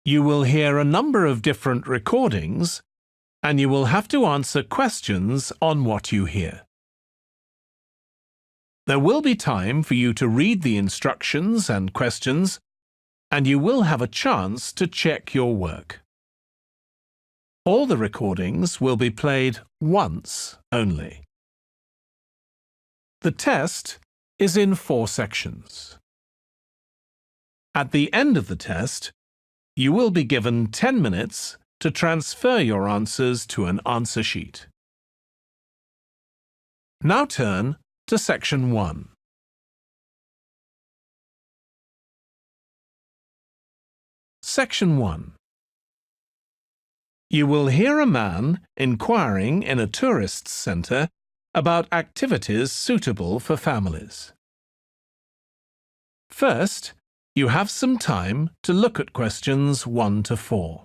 You will hear a number of different recordings, and you will have to answer questions on what you hear. There will be time for you to read the instructions and questions, and you will have a chance to check your work. All the recordings will be played once only. The test is in 4 sections. At the end of the test, you will be given 10 minutes to transfer your answers to an answer sheet. Now turn to Section 1. Section 1. You will hear a man inquiring in a tourist's centre about activities suitable for families. First, you have some time to look at questions 1 to 4.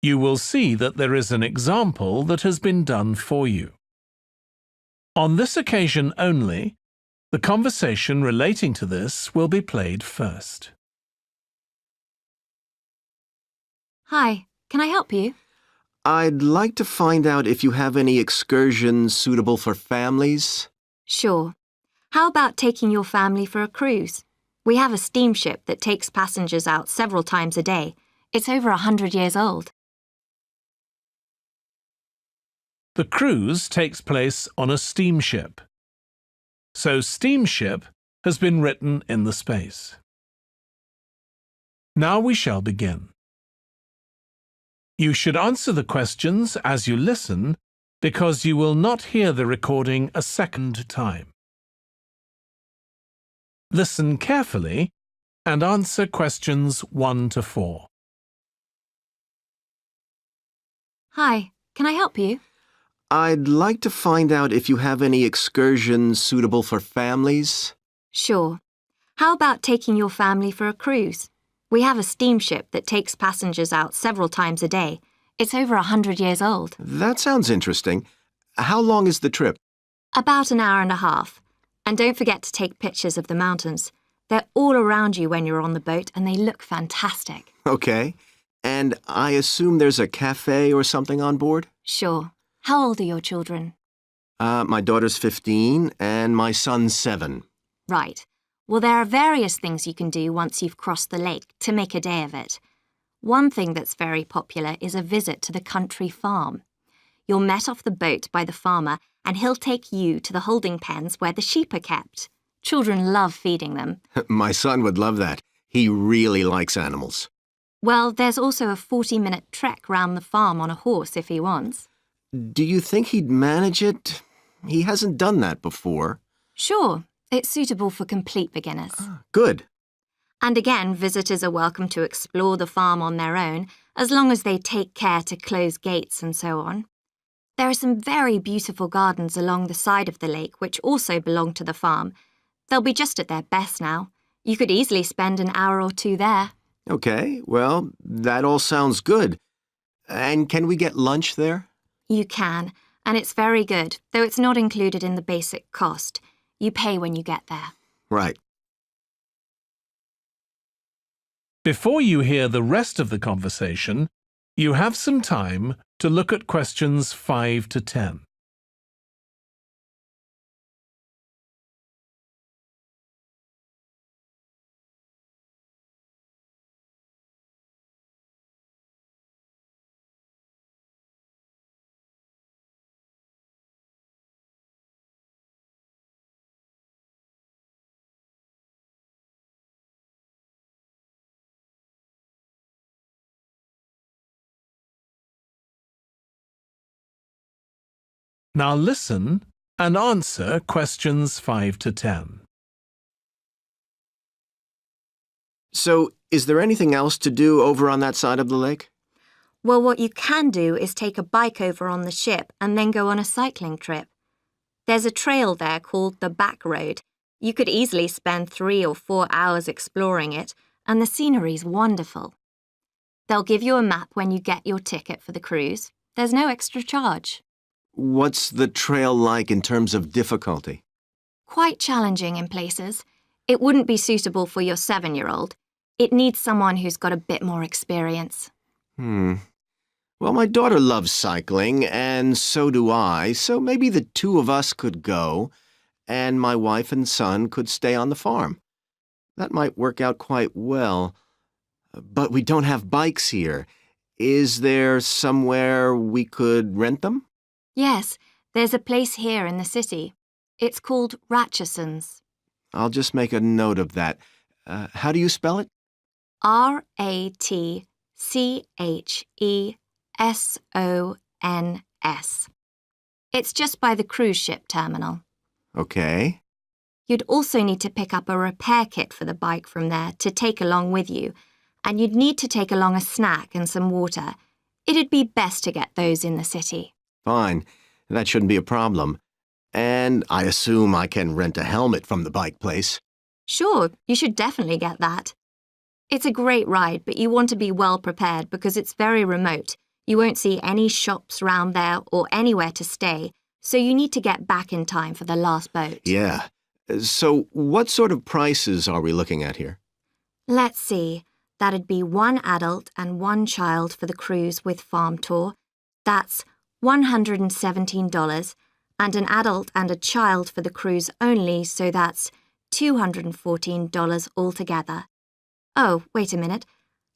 You will see that there is an example that has been done for you. On this occasion only, the conversation relating to this will be played first. Hi, can I help you? I'd like to find out if you have any excursions suitable for families. Sure. How about taking your family for a cruise? We have a steamship that takes passengers out several times a day. It's over 100 years old. The cruise takes place on a steamship. So steamship has been written in the space. Now we shall begin. You should answer the questions as you listen because you will not hear the recording a second time. Listen carefully and answer questions 1 to 4. Hi, can I help you? I'd like to find out if you have any excursions suitable for families. Sure. How about taking your family for a cruise? We have a steamship that takes passengers out several times a day. It's over 100 years old. That sounds interesting. How long is the trip? About an hour and a half. And don't forget to take pictures of the mountains. They're all around you when you're on the boat and they look fantastic. Okay. And I assume there's a cafe or something on board? Sure. How old are your children? My daughter's 15 and my son's 7. Right. Well, there are various things you can do once you've crossed the lake to make a day of it. One thing that's very popular is a visit to the country farm. You're met off the boat by the farmer and he'll take you to the holding pens where the sheep are kept. Children love feeding them. My son would love that. He really likes animals. Well, there's also a 40-minute trek round the farm on a horse if he wants. Do you think he'd manage it? He hasn't done that before. Sure. It's suitable for complete beginners. Good. And again, visitors are welcome to explore the farm on their own, as long as they take care to close gates and so on. There are some very beautiful gardens along the side of the lake which also belong to the farm. They'll be just at their best now. You could easily spend an hour or 2 there. Okay, well, that all sounds good. And can we get lunch there? You can, and it's very good, though it's not included in the basic cost. You pay when you get there. Right. Before you hear the rest of the conversation, you have some time to look at questions 5 to 10. Now listen and answer questions 5 to 10. So, is there anything else to do over on that side of the lake? Well, what you can do is take a bike over on the ship and then go on a cycling trip. There's a trail there called the Back Road, You could easily spend 3 or 4 hours exploring it, and the scenery's wonderful. They'll give you a map when you get your ticket for the cruise. There's no extra charge. What's the trail like in terms of difficulty? Quite challenging in places. It wouldn't be suitable for your 7-year-old. It needs someone who's got a bit more experience. Well, my daughter loves cycling, and so do I, so maybe the two of us could go, and my wife and son could stay on the farm. That might work out quite well. But we don't have bikes here. Is there somewhere we could rent them? Yes, there's a place here in the city. It's called Ratcheson's. I'll just make a note of that. How do you spell it? Ratchesons. It's just by the cruise ship terminal. Okay. You'd also need to pick up a repair kit for the bike from there to take along with you, and you'd need to take along a snack and some water. It'd be best to get those in the city. Fine. That shouldn't be a problem. And I assume I can rent a helmet from the bike place. Sure, you should definitely get that. It's a great ride, but you want to be well prepared because it's very remote. You won't see any shops round there or anywhere to stay, so you need to get back in time for the last boat. Yeah. So what sort of prices are we looking at here? Let's see. That'd be 1 adult and 1 child for the cruise with farm tour. That's $117, and an adult and a child for the cruise only, so that's $214 altogether. Oh, wait a minute.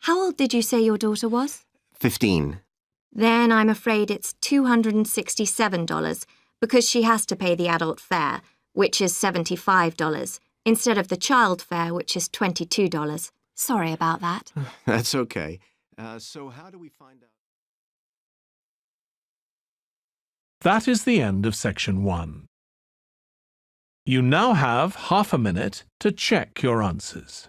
How old did you say your daughter was? 15. Then I'm afraid it's $267 because she has to pay the adult fare, which is $75, instead of the child fare, which is $22. Sorry about that. That's okay. So how do we find out? That is the end of section 1. You now have half a minute to check your answers.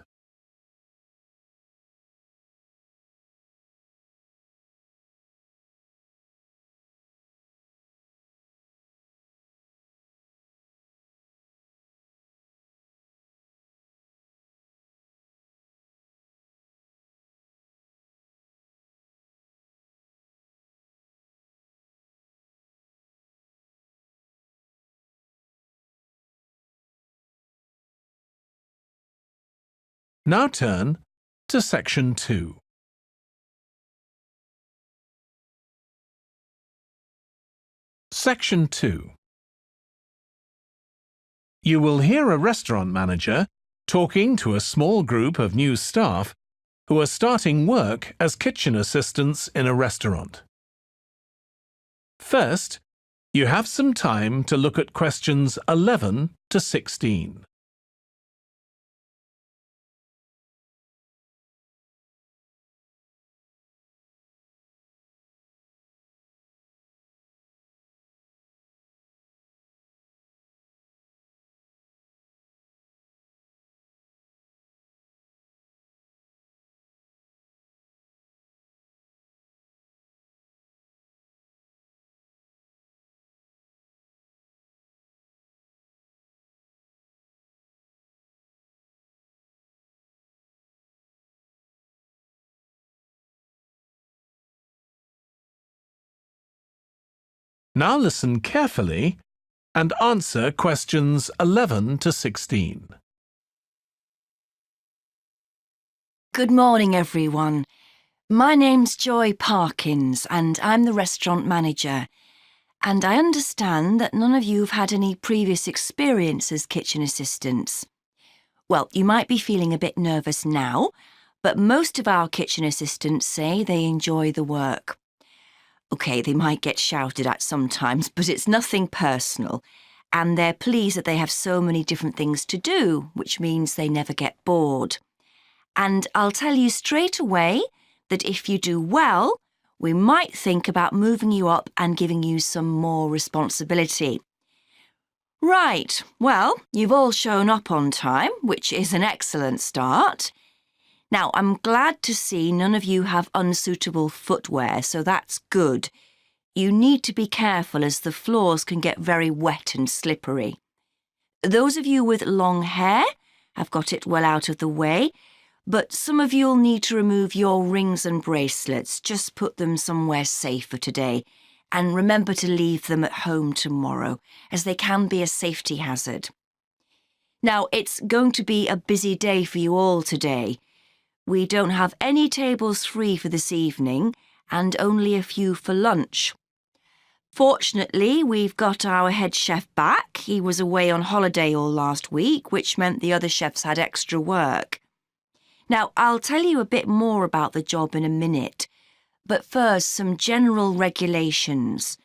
Now turn to section 2. Section 2. You will hear a restaurant manager talking to a small group of new staff who are starting work as kitchen assistants in a restaurant. First, you have some time to look at questions 11 to 16. Now listen carefully and answer questions 11 to 16. Good morning, everyone. My name's Joy Parkins, and I'm the restaurant manager. And I understand that none of you have had any previous experience as kitchen assistants. Well, you might be feeling a bit nervous now, but most of our kitchen assistants say they enjoy the work. OK, they might get shouted at sometimes, but it's nothing personal. And they're pleased that they have so many different things to do, which means they never get bored. And I'll tell you straight away that if you do well, we might think about moving you up and giving you some more responsibility. Right, well, you've all shown up on time, which is an excellent start. Now, I'm glad to see none of you have unsuitable footwear, so that's good. You need to be careful as the floors can get very wet and slippery. Those of you with long hair have got it well out of the way, but some of you'll need to remove your rings and bracelets. Just put them somewhere safer today, and remember to leave them at home tomorrow, as they can be a safety hazard. Now, it's going to be a busy day for you all today. We don't have any tables free for this evening, and only a few for lunch. Fortunately, we've got our head chef back. He was away on holiday all last week, which meant the other chefs had extra work. Now, I'll tell you a bit more about the job in a minute, but first, some general regulations.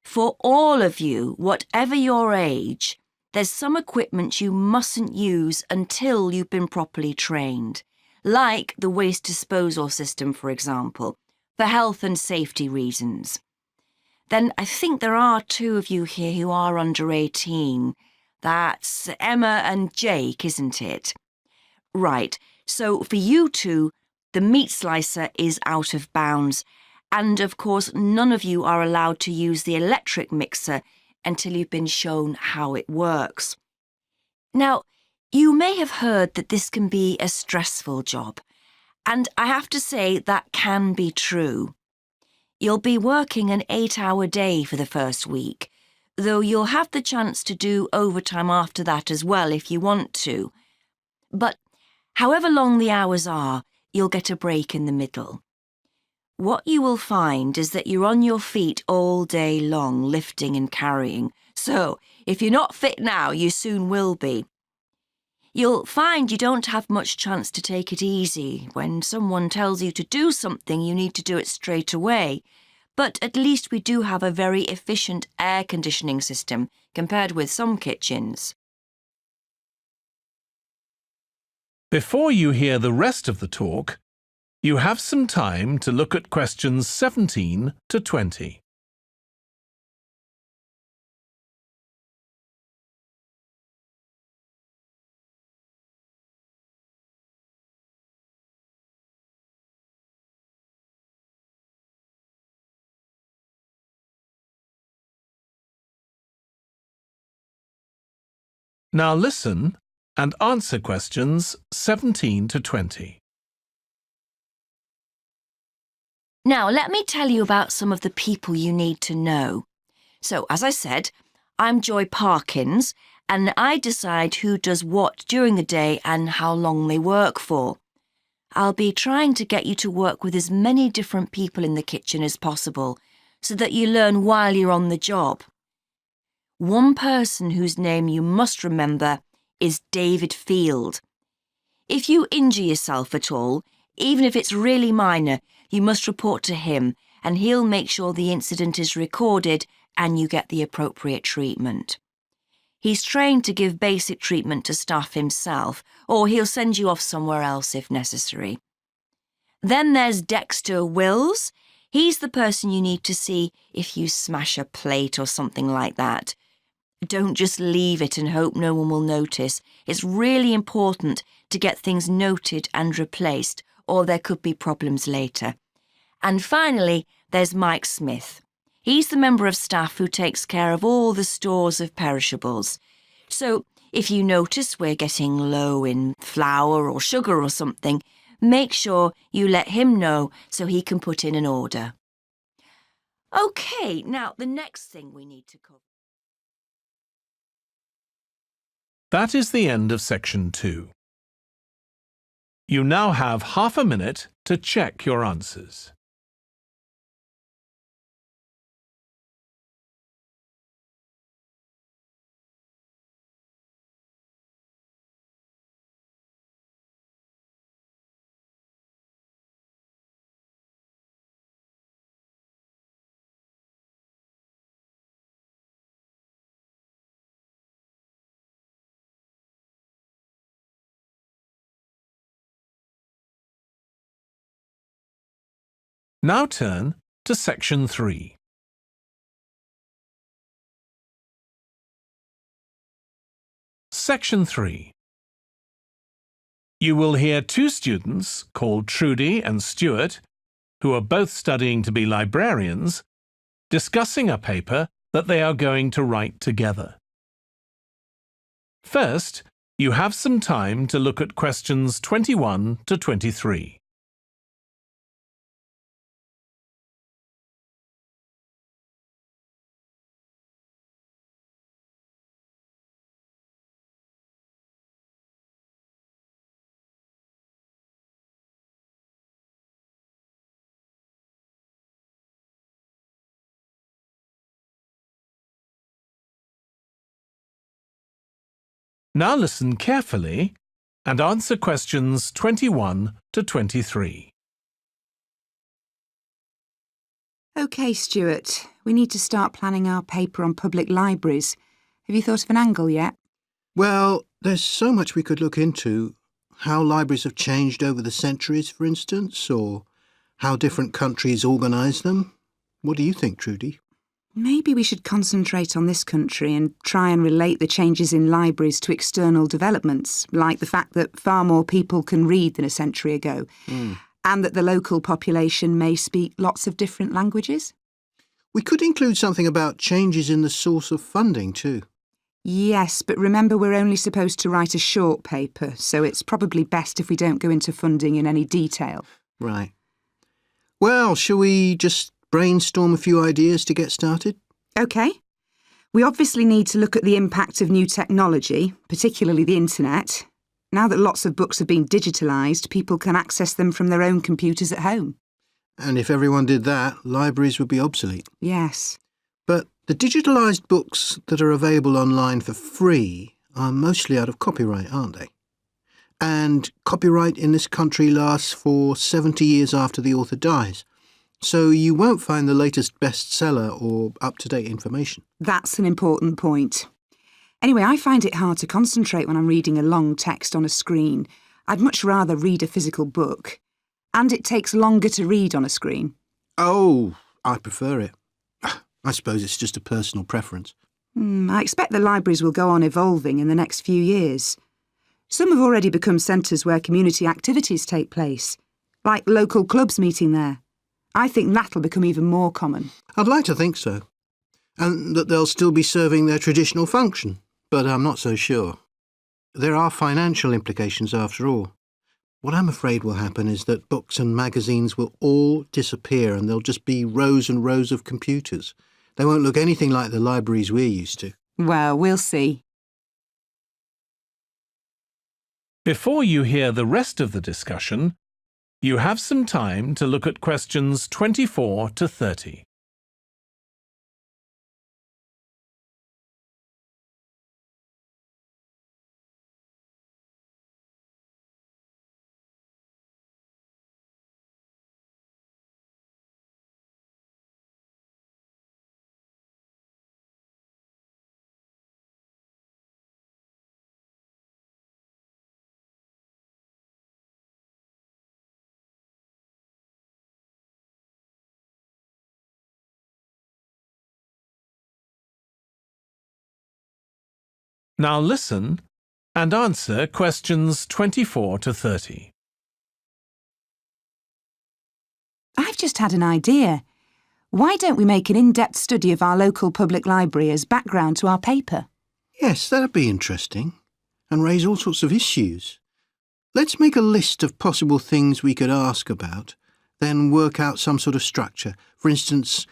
For all of you, whatever your age, there's some equipment you mustn't use until you've been properly trained, like the waste disposal system, for example, for health and safety reasons. Then I think there are 2 of you here who are under 18. That's Emma and Jake, isn't it? Right, so for you 2, the meat slicer is out of bounds, and of course none of you are allowed to use the electric mixer until you've been shown how it works. Now, you may have heard that this can be a stressful job, and I have to say that can be true. You'll be working an 8-hour day for the first week, though you'll have the chance to do overtime after that as well if you want to. But however long the hours are, you'll get a break in the middle. What you will find is that you're on your feet all day long, lifting and carrying. So, if you're not fit now, you soon will be. You'll find you don't have much chance to take it easy. When someone tells you to do something, you need to do it straight away. But at least we do have a very efficient air conditioning system compared with some kitchens. Before you hear the rest of the talk, you have some time to look at questions 17 to 20. Now listen and answer questions 17 to 20. Now, let me tell you about some of the people you need to know. So, as I said, I'm Joy Parkins, and I decide who does what during the day and how long they work for. I'll be trying to get you to work with as many different people in the kitchen as possible, so that you learn while you're on the job. One person whose name you must remember is David Field. If you injure yourself at all, even if it's really minor, you must report to him, and he'll make sure the incident is recorded and you get the appropriate treatment. He's trained to give basic treatment to staff himself, or he'll send you off somewhere else if necessary. Then there's Dexter Wills. He's the person you need to see if you smash a plate or something like that. Don't just leave it and hope no one will notice. It's really important to get things noted and replaced, or there could be problems later. And finally, there's Mike Smith. He's the member of staff who takes care of all the stores of perishables. So, if you notice we're getting low in flour or sugar or something, make sure you let him know so he can put in an order. OK, now the next thing we need to cover. That is the end of section 2. You now have half a minute to check your answers. Now turn to section 3. Section 3. You will hear 2 students called Trudy and Stuart, who are both studying to be librarians, discussing a paper that they are going to write together. First, you have some time to look at questions 21 to 23. Now listen carefully and answer questions 21 to 23. OK, Stuart, we need to start planning our paper on public libraries. Have you thought of an angle yet? Well, there's so much we could look into. How libraries have changed over the centuries, for instance, or how different countries organise them. What do you think, Trudy? Maybe we should concentrate on this country and try and relate the changes in libraries to external developments, like the fact that far more people can read than a century ago, and that the local population may speak lots of different languages. We could include something about changes in the source of funding too. Yes, but remember we're only supposed to write a short paper, so it's probably best if we don't go into funding in any detail. Right. Well, shall we just brainstorm a few ideas to get started? OK. We obviously need to look at the impact of new technology, particularly the internet. Now that lots of books have been digitalised, people can access them from their own computers at home. And if everyone did that, libraries would be obsolete. Yes. But the digitalised books that are available online for free are mostly out of copyright, aren't they? And copyright in this country lasts for 70 years after the author dies. So you won't find the latest bestseller or up-to-date information. That's an important point. Anyway, I find it hard to concentrate when I'm reading a long text on a screen. I'd much rather read a physical book. And it takes longer to read on a screen. Oh, I prefer it. I suppose it's just a personal preference. I expect the libraries will go on evolving in the next few years. Some have already become centres where community activities take place, like local clubs meeting there. I think that'll become even more common. I'd like to think so. And that they'll still be serving their traditional function, but I'm not so sure. There are financial implications after all. What I'm afraid will happen is that books and magazines will all disappear and there'll just be rows and rows of computers. They won't look anything like the libraries we're used to. Well, we'll see. Before you hear the rest of the discussion, you have some time to look at questions 24 to 30. Now listen and answer questions 24 to 30. I've just had an idea. Why don't we make an in-depth study of our local public library as background to our paper? Yes, that'd be interesting. And raise all sorts of issues. Let's make a list of possible things we could ask about, then work out some sort of structure. For instance,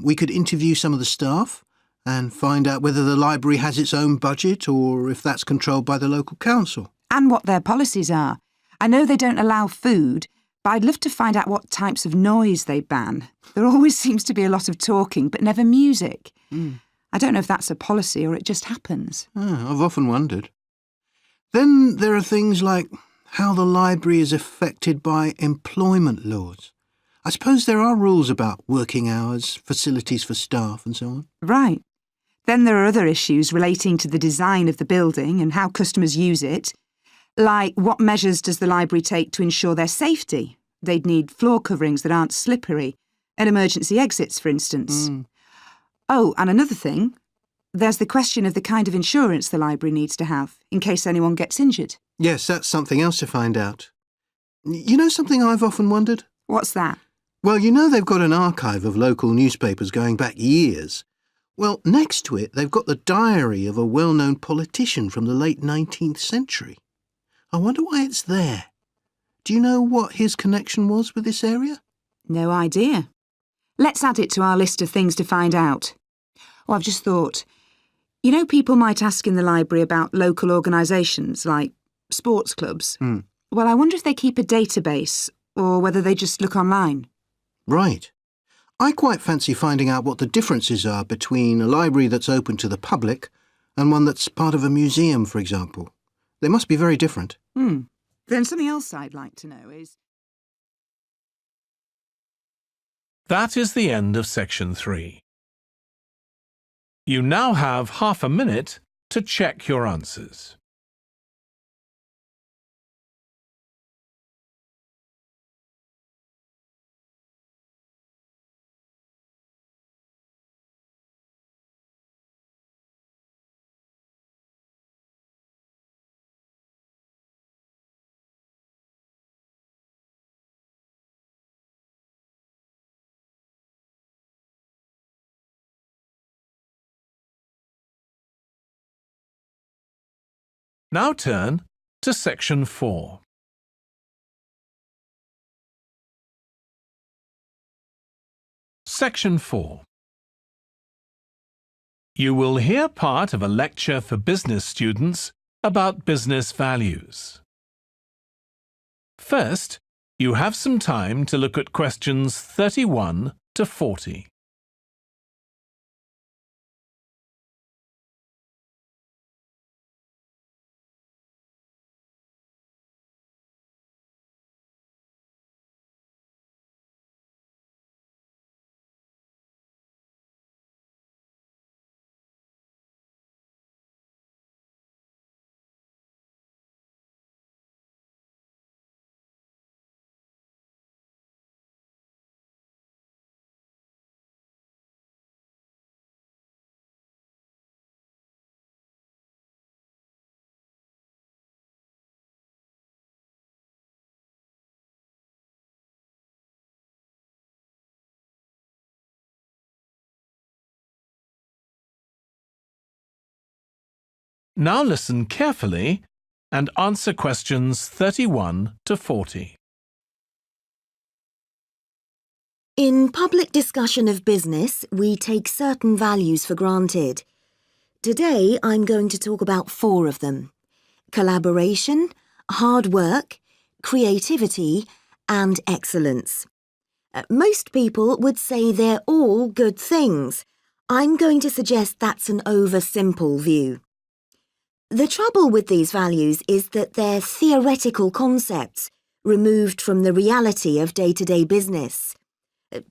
we could interview some of the staff and find out whether the library has its own budget or if that's controlled by the local council. And what their policies are. I know they don't allow food, but I'd love to find out what types of noise they ban. There always seems to be a lot of talking, but never music. I don't know if that's a policy or it just happens. I've often wondered. Then there are things like how the library is affected by employment laws. I suppose there are rules about working hours, facilities for staff and so on. Right. Then there are other issues relating to the design of the building and how customers use it. Like, what measures does the library take to ensure their safety? They'd need floor coverings that aren't slippery, and emergency exits, for instance. Oh, and another thing, there's the question of the kind of insurance the library needs to have, in case anyone gets injured. Yes, that's something else to find out. You know something I've often wondered? What's that? Well, you know they've got an archive of local newspapers going back years. Well, next to it, they've got the diary of a well-known politician from the late 19th century. I wonder why it's there. Do you know what his connection was with this area? No idea. Let's add it to our list of things to find out. Oh, I've just thought. You know, people might ask in the library about local organisations, like sports clubs. Well, I wonder if they keep a database, or whether they just look online. Right. I quite fancy finding out what the differences are between a library that's open to the public and one that's part of a museum, for example. They must be very different. Then something else I'd like to know is... That is the end of section 3. You now have half a minute to check your answers. Now turn to section 4. Section 4. You will hear part of a lecture for business students about business values. First, you have some time to look at questions 31 to 40. Now listen carefully and answer questions 31 to 40. In public discussion of business, we take certain values for granted. Today, I'm going to talk about 4 of them: collaboration, hard work, creativity, and excellence. Most people would say they're all good things. I'm going to suggest that's an oversimple view. The trouble with these values is that they're theoretical concepts, removed from the reality of day-to-day business.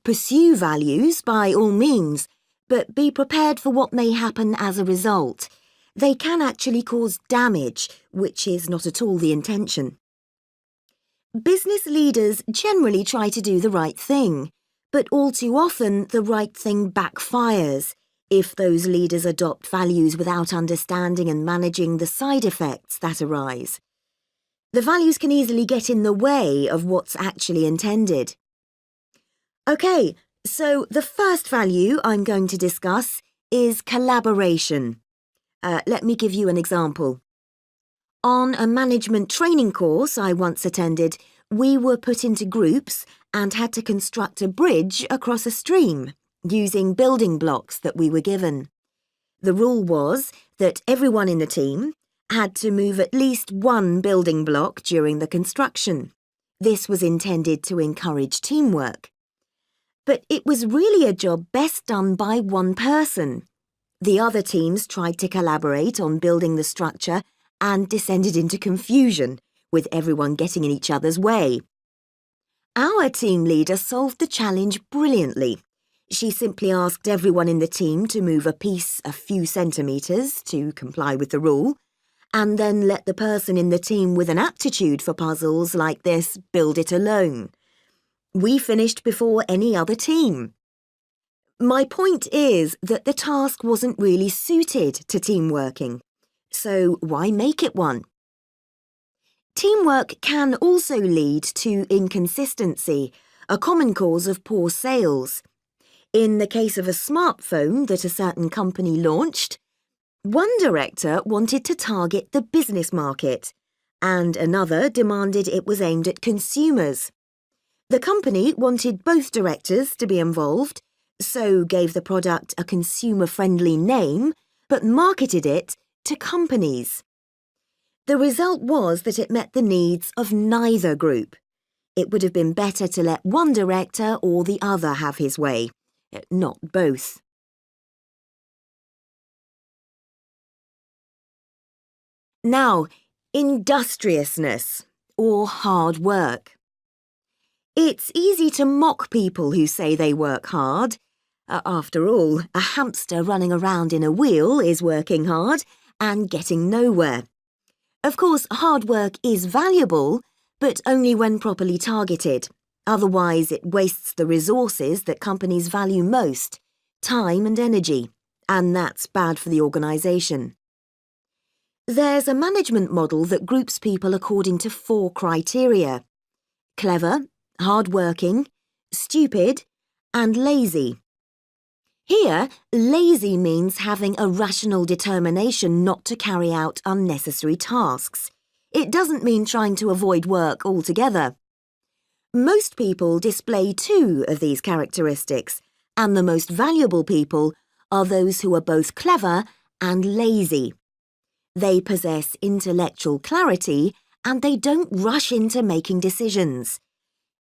Pursue values by all means, but be prepared for what may happen as a result. They can actually cause damage, which is not at all the intention. Business leaders generally try to do the right thing, but all too often the right thing backfires if those leaders adopt values without understanding and managing the side effects that arise. The values can easily get in the way of what's actually intended. OK, so the first value I'm going to discuss is collaboration. Let me give you an example. On a management training course I once attended, we were put into groups and had to construct a bridge across a stream, using building blocks that we were given. The rule was that everyone in the team had to move at least one building block during the construction. This was intended to encourage teamwork. But it was really a job best done by one person. The other teams tried to collaborate on building the structure and descended into confusion, with everyone getting in each other's way. Our team leader solved the challenge brilliantly. She simply asked everyone in the team to move a piece a few centimetres to comply with the rule, and then let the person in the team with an aptitude for puzzles like this build it alone. We finished before any other team. My point is that the task wasn't really suited to team working, so why make it one? Teamwork can also lead to inconsistency, a common cause of poor sales. In the case of a smartphone that a certain company launched, one director wanted to target the business market, and another demanded it was aimed at consumers. The company wanted both directors to be involved, so gave the product a consumer-friendly name, but marketed it to companies. The result was that it met the needs of neither group. It would have been better to let one director or the other have his way, not both. Now, industriousness, or hard work. It's easy to mock people who say they work hard. After all, a hamster running around in a wheel is working hard and getting nowhere. Of course, hard work is valuable, but only when properly targeted. Otherwise, it wastes the resources that companies value most, time and energy, and that's bad for the organisation. There's a management model that groups people according to 4 criteria: clever, hard-working, stupid, and lazy. Here, lazy means having a rational determination not to carry out unnecessary tasks. It doesn't mean trying to avoid work altogether. Most people display 2 of these characteristics, and the most valuable people are those who are both clever and lazy. They possess intellectual clarity and they don't rush into making decisions.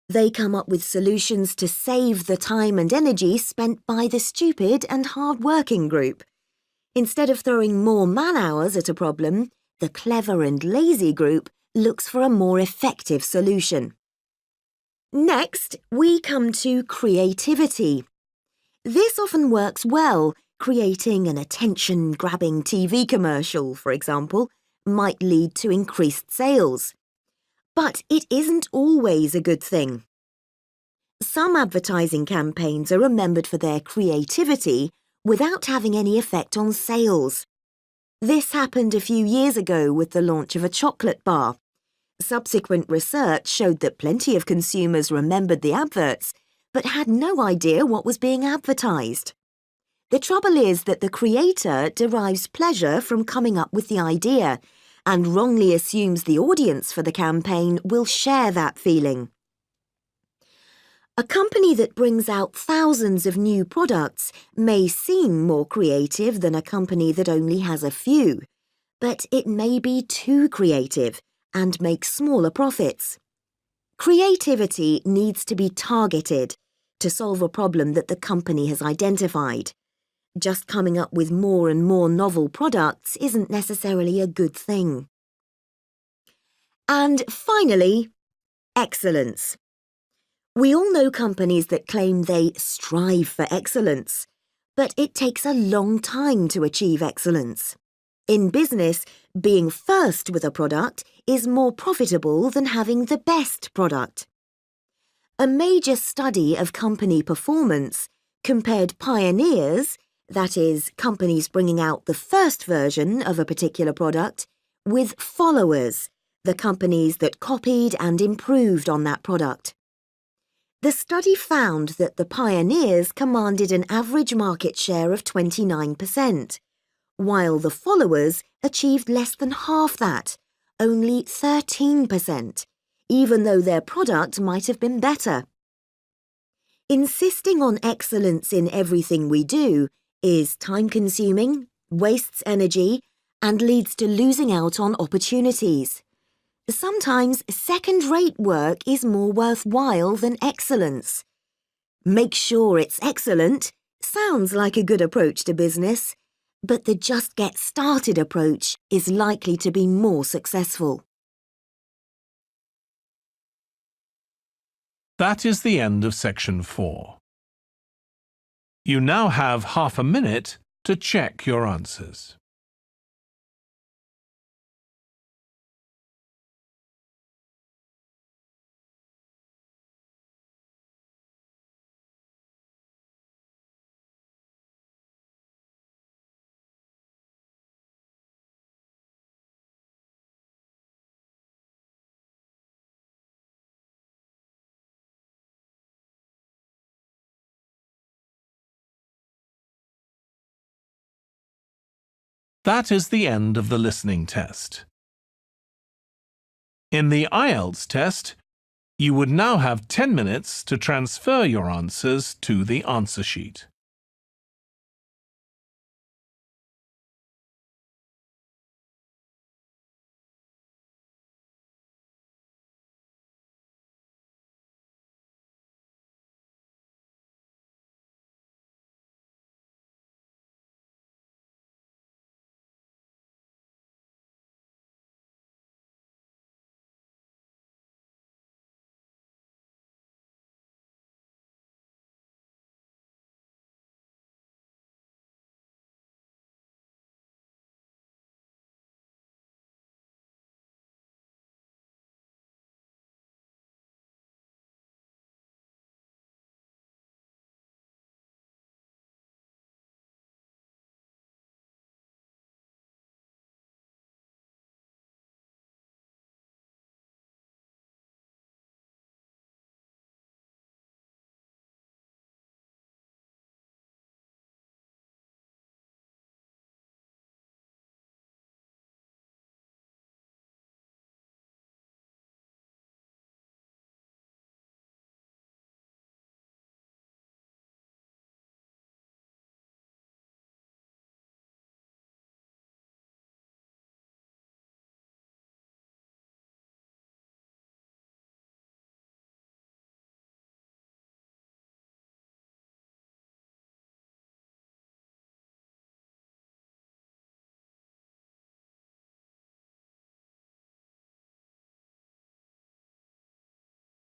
They come up with solutions to save the time and energy spent by the stupid and hard-working group. Instead of throwing more man-hours at a problem, the clever and lazy group looks for a more effective solution. Next, we come to creativity. This often works well. Creating an attention-grabbing TV commercial, for example, might lead to increased sales. But it isn't always a good thing. Some advertising campaigns are remembered for their creativity without having any effect on sales. This happened a few years ago with the launch of a chocolate bar. Subsequent research showed that plenty of consumers remembered the adverts, but had no idea what was being advertised. The trouble is that the creator derives pleasure from coming up with the idea and wrongly assumes the audience for the campaign will share that feeling. A company that brings out thousands of new products may seem more creative than a company that only has a few, but it may be too creative and make smaller profits. Creativity needs to be targeted to solve a problem that the company has identified. Just coming up with more and more novel products isn't necessarily a good thing. And finally, excellence. We all know companies that claim they strive for excellence, but it takes a long time to achieve excellence. In business, being first with a product is more profitable than having the best product. A major study of company performance compared pioneers, that is, companies bringing out the first version of a particular product, with followers, the companies that copied and improved on that product. The study found that the pioneers commanded an average market share of 29%, while the followers achieved less than half that, only 13%, even though their product might have been better. Insisting on excellence in everything we do is time-consuming, wastes energy, and leads to losing out on opportunities. Sometimes second-rate work is more worthwhile than excellence. Make sure it's excellent sounds like a good approach to business, but the just get started approach is likely to be more successful. That is the end of section 4. You now have half a minute to check your answers. That is the end of the listening test. In the Ielts test, you would now have 10 minutes to transfer your answers to the answer sheet.